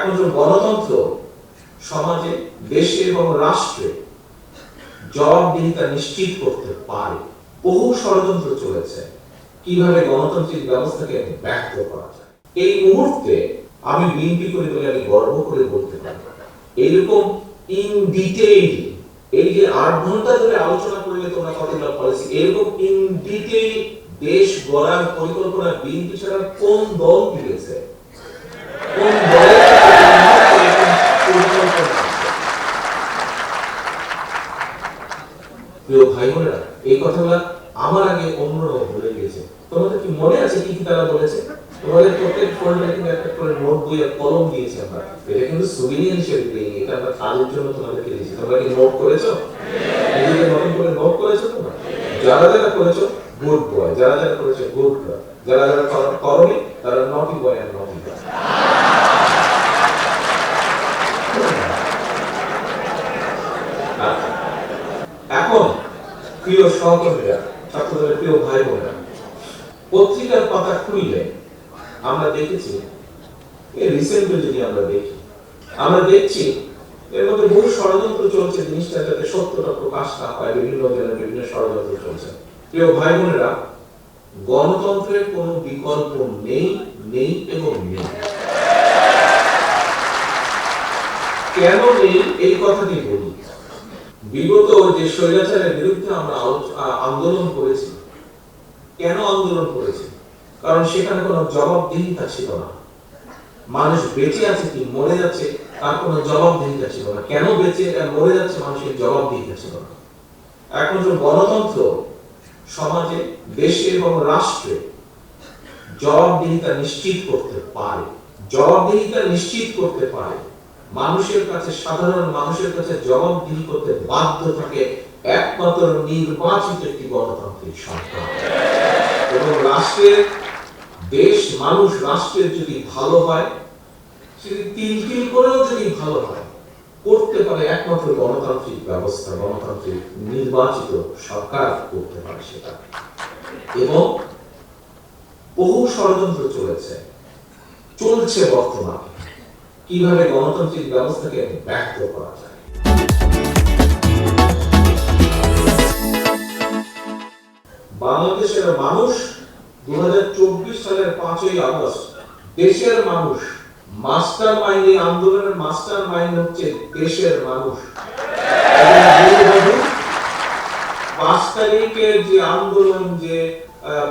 এখন যে গণতন্ত্র সমাজে, দেশে এবং রাষ্ট্রে জবাবদিহিতা নিশ্চিত করতে পারে। বহু ষড়যন্ত্র চলেছে কিভাবে গণতান্ত্রিক ব্যবস্থাকে ব্যর্থ করা যায়। এই মুহূর্তে আমি বিএনপি করে বলে আমি গর্ব করে বলতে পারি, এইরকম ইন ডিটেইল, এই যে 8 ঘন্টা ধরে আলোচনা করলে তোমরা কতগুলো পলিসি, এরকম ইন ডিটেইল দেশ গড়ার পরিকল্পনা বিএনপি ছাড়া কোন দল দিয়েছে? কোন দলের প্রিয় ভাই বোনেরা, এই কথাগুলো আমার আগে অন্যরা বলে গিয়েছে। তোমাদের কি মনে আছে কি কি তারা বলেছে? তোমাদের প্রত্যেক ফোল্ডারে কিন্তু একটা করে নোট বই আর কলম দিয়েছে আমরা। এটা কিন্তু সুবিনিয়ার হিসেবে দিই, এটা আমরা কাজের জন্য তোমাদেরকে দিয়েছি। তোমরা কি নোট করেছো? নিজেদের মতন করে নোট করেছো তোমরা? যারা যারা করেছো গুড বয়, যারা যারা করেছো গুড গার্ল, যারা যারা করোনি তারা নটি বয় আর নটি গার্ল। এখন প্রিয় সহকর্মীরা, ছাত্রদের প্রিয় ভাই বোনেরা, পত্রিকার পাতা খুললে আমরা দেখেছি, এই রিসেন্টলি যদি আমরা দেখি, আমরা দেখছি এর মধ্যে বহু ষড়যন্ত্র চলছে জিনিসটা যাতে সত্যটা প্রকাশ না পায়, বিভিন্ন জনের বিভিন্ন ষড়যন্ত্র চলছে। প্রিয় ভাই বোনেরা, গণতন্ত্রের কোনো বিকল্প নেই, নেই এবং নেই। কেন নেই এই কথাটি বলি। বিগত যে স্বৈরাচারের বিরুদ্ধে আমরা আন্দোলন করেছি, কেন আন্দোলন করেছি? কারণ সেখানে কোনো জবাবদিহিতা ছিল না। মানুষ বেঁচে আছে কি মরে যাচ্ছে তার কোনো জবাবদিহিতা ছিল না। কেন বেঁচে মরে যাচ্ছে মানুষের জবাবদিহিতা ছিল না। এখন যে গণতন্ত্র সমাজে, দেশে এবং রাষ্ট্রে জবাবদিহিতা নিশ্চিত করতে পারে, জবাবদিহিতা নিশ্চিত করতে পারে, মানুষের কাছে, সাধারণ মানুষের কাছে জবাবদিহি করতে বাধ্য থাকে একমাত্র নির্বাচিত একটি গণতান্ত্রিক সরকার। এবং রাষ্ট্রের, দেশ, মানুষ, রাষ্ট্রের যদি ভালো হয়, সেটি তিল তিল করেও যদি ভালো হয়, করতে পারে একমাত্র গণতান্ত্রিক ব্যবস্থা, গণতান্ত্রিক নির্বাচিত সরকার করতে পারে সেটা। এবং বহু ষড়যন্ত্র চলছে বর্তমানে কিভাবে গণতান্ত্রিক ব্যবস্থাকে ব্যর্থ করা যায়। বাংলাদেশের মানুষ 2024 সালের 5ই আগস্ট, দেশের মানুষ, মাস্টার মাইন্ড, এই আন্দোলনের মাস্টার মাইন্ড হচ্ছে দেশের মানুষ। 5 তারিখের যে আন্দোলন, যে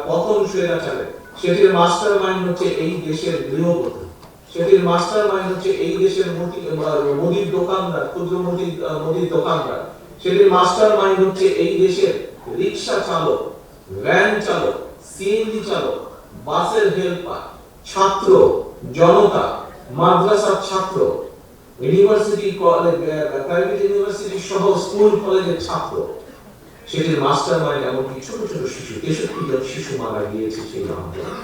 পতন স্বৈরাচারের, সেটির মাস্টার মাইন্ড হচ্ছে এই দেশের গৃহবধূ, সেটির মাস্টার মাইন্ড হচ্ছে এই দেশের মুদির দোকানদার, ক্ষুদ্র মুদির দোকানদার, সেটির মাস্টার মাইন্ড হচ্ছে এই দেশের রিক্সা চালক, ভ্যান চালক, সিএনজি চালক, বাসের হেল্পার, ছাত্র জনতা, মাদ্রাসার ছাত্র, ইউনিভার্সিটি, প্রাইভেট ইউনিভার্সিটি সহ স্কুল কলেজের ছাত্র, সেটির মাস্টার মাইন্ড এমনকি ছোট ছোট শিশু, 63 জন শিশু মারা গিয়েছে সেই আন্দোলনে।